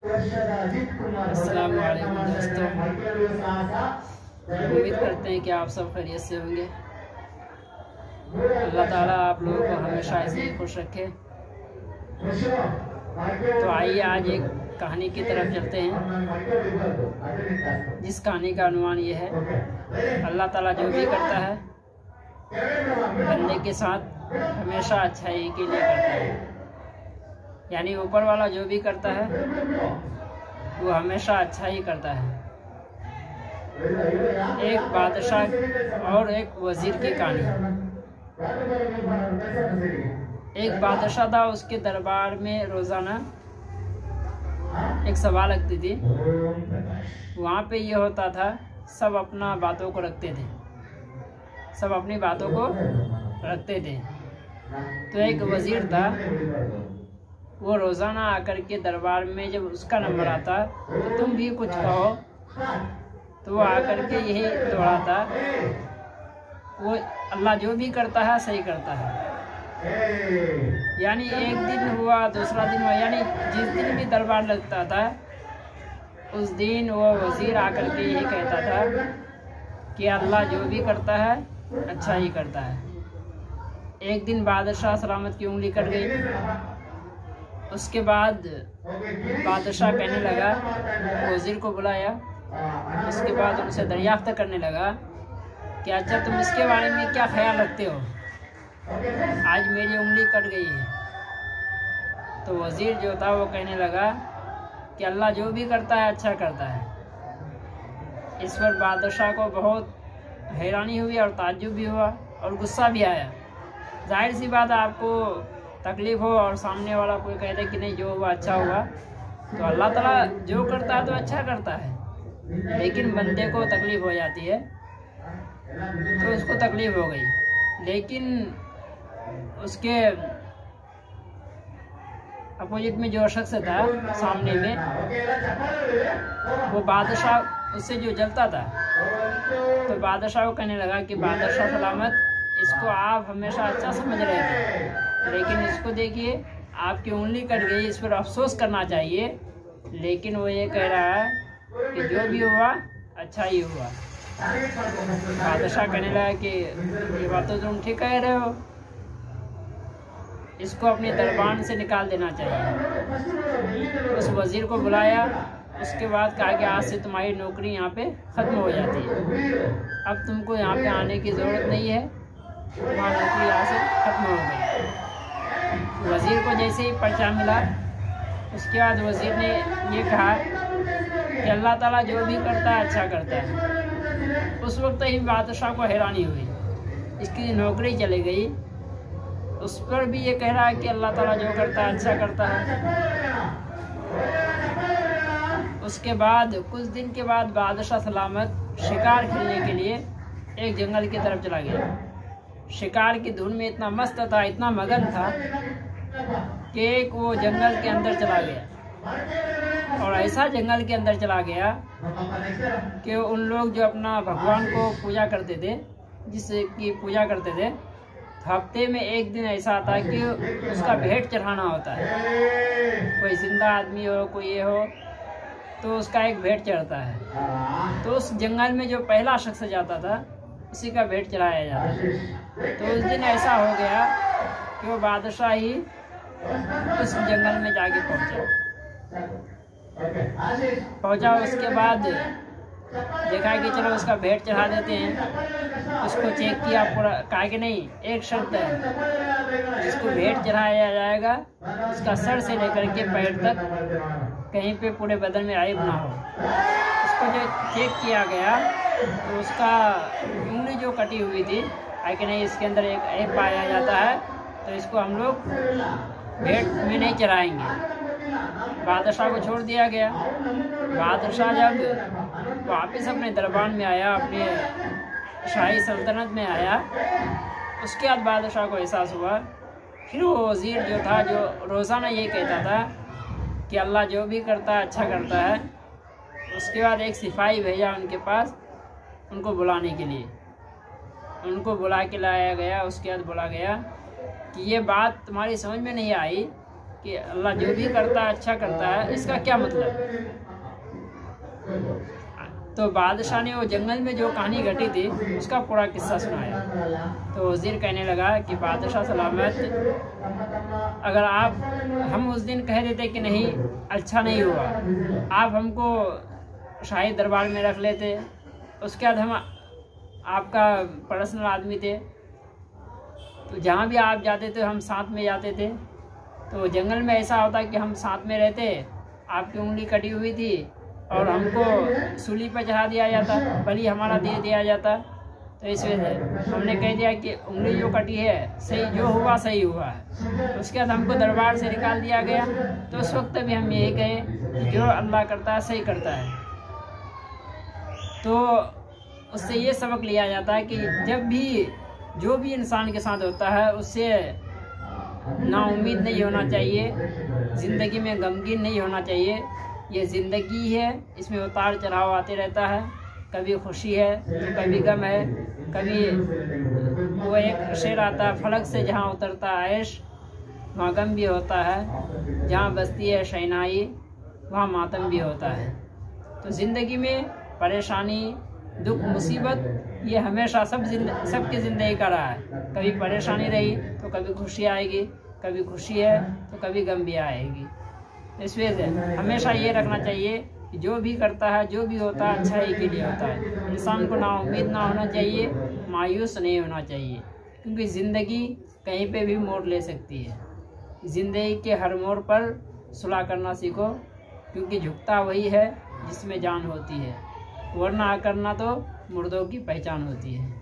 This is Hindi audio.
अस्सलाम वालेकुम दोस्तों, उम्मीद करते हैं कि आप सब खैरियत से होंगे। अल्लाह ताला आप लोगों को हमेशा ऐसे ही खुश रखे। तो आइए आज एक कहानी की तरफ चलते हैं, जिस कहानी का अनुमान ये है, अल्लाह ताला जो भी करता है बंदे के साथ हमेशा अच्छाई के लिए करता है। यानी ऊपर वाला जो भी करता है वो हमेशा अच्छा ही करता है। एक बादशाह और एक वजीर की कहानी। एक बादशाह था, उसके दरबार में रोज़ाना एक सभा लगती थी। वहाँ पे ये होता था, सब अपना बातों को रखते थे, सब अपनी बातों को रखते थे। तो एक वजीर था, वो रोज़ाना आकर के दरबार में जब उसका नंबर आता तो तुम भी कुछ कहो, तो वो आकर के यही दोहराता, वो अल्लाह जो भी करता है सही करता है। यानी एक दिन हुआ, दूसरा दिन हुआ, यानी जिस दिन भी दरबार लगता था उस दिन वो वजीर आकर के यही कहता था कि अल्लाह जो भी करता है अच्छा ही करता है। एक दिन बादशाह सलामत की उंगली कट गई। उसके बाद बादशाह कहने लगा, वजीर को बुलाया। उसके बाद उनसे दरियाफ्त करने लगा कि अच्छा तुम इसके बारे में क्या ख्याल रखते हो, आज मेरी उंगली कट गई है। तो वजीर जो था वो कहने लगा कि अल्लाह जो भी करता है अच्छा करता है। इस पर बादशाह को बहुत हैरानी हुई और ताज्जुब भी हुआ और गुस्सा भी आया। जाहिर सी बात है, आपको तकलीफ हो और सामने वाला कोई कह दे कि नहीं जो हुआ अच्छा हुआ, तो अल्लाह ताला जो करता है तो अच्छा करता है, लेकिन बंदे को तकलीफ हो जाती है। तो उसको तकलीफ हो गई, लेकिन उसके अपोजिट में जो शख्स था सामने में, वो बादशाह उससे जो जलता था, तो बादशाह को कहने लगा कि बादशाह सलामत, इसको आप हमेशा अच्छा समझ रहे थे, लेकिन इसको देखिए आपकी उंगली कट गई, इस पर अफसोस करना चाहिए। लेकिन वो ये कह रहा है कि जो भी हुआ अच्छा ही हुआ। बादशाह कहने लगा कि ये बात तो तुम ठीक कह रहे हो, इसको अपने दरबार से निकाल देना चाहिए। उस वजीर को बुलाया। उसके बाद कहा कि आज से तुम्हारी नौकरी यहाँ पे ख़त्म हो जाती है, अब तुमको यहाँ पे आने की ज़रूरत नहीं है, तुम्हारी नौकरी यहाँ से ख़त्म हो गई। वज़ीर को जैसे ही पर्चा मिला, उसके बाद वज़ीर ने ये कहा कि अल्लाह ताला जो भी करता है अच्छा करता है। उस वक्त ही बादशाह को हैरानी हुई, इसकी नौकरी चली गई। उस पर भी ये कह रहा है कि अल्लाह ताला जो करता है अच्छा करता है। उसके बाद कुछ दिन के बाद बादशाह सलामत शिकार खेलने के लिए एक जंगल की तरफ चला गया। शिकार की धुन में इतना मस्त था, इतना मगन था कि वो जंगल के अंदर चला गया। और ऐसा जंगल के अंदर चला गया कि उन लोग जो अपना भगवान को पूजा करते थे, जिसकी पूजा करते थे, हफ्ते में एक दिन ऐसा आता कि उसका भेंट चढ़ाना होता है। कोई जिंदा आदमी हो, कोई ये हो, तो उसका एक भेंट चढ़ता है। तो उस जंगल में जो पहला शख्स जाता था उसी का भेंट चढ़ाया जाता था। तो उस दिन ऐसा हो गया कि वो बादशाह ही उस जंगल में जाके पहुंचा। उसके बाद देखा कि चलो उसका भेंट चढ़ा देते हैं। उसको चेक किया पूरा, कहा कि नहीं, एक शर्त है, जिसको भेंट चढ़ाया जाएगा उसका सर से लेकर के पैर तक कहीं पे पूरे बदन में आइब ना हो। उसको जो चेक किया गया तो उसका उंगली जो कटी हुई थी, कहा कि नहीं, इसके अंदर एक ऐब पाया जाता है, तो इसको हम लोग भेंट में नहीं चढ़ाएंगे। बादशाह को छोड़ दिया गया। बादशाह जब वापस अपने दरबार में आया, अपने शाही सल्तनत में आया, उसके बाद बादशाह को एहसास हुआ। फिर वो वज़ीर जो था, जो रोज़ाना ये कहता था कि अल्लाह जो भी करता है अच्छा करता है, उसके बाद एक सिपाही भेजा उनके पास, उनको बुलाने के लिए। उनको बुला के लाया गया। उसके बाद बोला गया कि ये बात तुम्हारी समझ में नहीं आई कि अल्लाह जो भी करता है अच्छा करता है, इसका क्या मतलब। तो बादशाह ने वो जंगल में जो कहानी घटी थी उसका पूरा किस्सा सुनाया। तो वज़ीर कहने लगा कि बादशाह सलामत, अगर हम उस दिन कह देते कि नहीं अच्छा नहीं हुआ, आप हमको शाही दरबार में रख लेते, उसके बाद हम आपका पर्सनल आदमी थे, तो जहाँ भी आप जाते थे हम साथ में जाते थे। तो जंगल में ऐसा होता कि हम साथ में रहते, आपकी उंगली कटी हुई थी और हमको सूली पर चढ़ा दिया जाता, बलि हमारा दे दिया जाता। तो इस वजह से हमने कह दिया कि उंगली जो कटी है सही, जो हुआ सही हुआ है। उसके बाद हमको दरबार से निकाल दिया गया। तो उस वक्त भी हम यही कहे जो अल्लाह करता है सही करता है। तो उससे ये सबक लिया जाता है कि जब भी जो भी इंसान के साथ होता है उससे नाउम्मीद नहीं होना चाहिए, ज़िंदगी में गमगीन नहीं होना चाहिए। ये ज़िंदगी है, इसमें उतार चढ़ाव आते रहता है, कभी खुशी है तो कभी गम है। कभी वो एक शेर आता है, फलक से जहाँ उतरता है ऐश वहाँ गम भी होता है, जहाँ बसती है शहनाई वहाँ मातम भी होता है। तो ज़िंदगी में परेशानी, दुख, मुसीबत ये हमेशा सबकी ज़िंदगी का रहा है। कभी परेशानी रही तो कभी खुशी आएगी, कभी खुशी है तो कभी गम भी आएगी। इस वजह से हमेशा ये रखना चाहिए कि जो भी करता है, जो भी होता है अच्छाई के लिए होता है। इंसान को नाउम्मीद ना होना चाहिए, मायूस नहीं होना चाहिए, क्योंकि ज़िंदगी कहीं पे भी मोड़ ले सकती है। ज़िंदगी के हर मोड़ पर सुलह करना सीखो, क्योंकि झुकता वही है जिसमें जान होती है, वरना करना तो मुर्दों की पहचान होती है।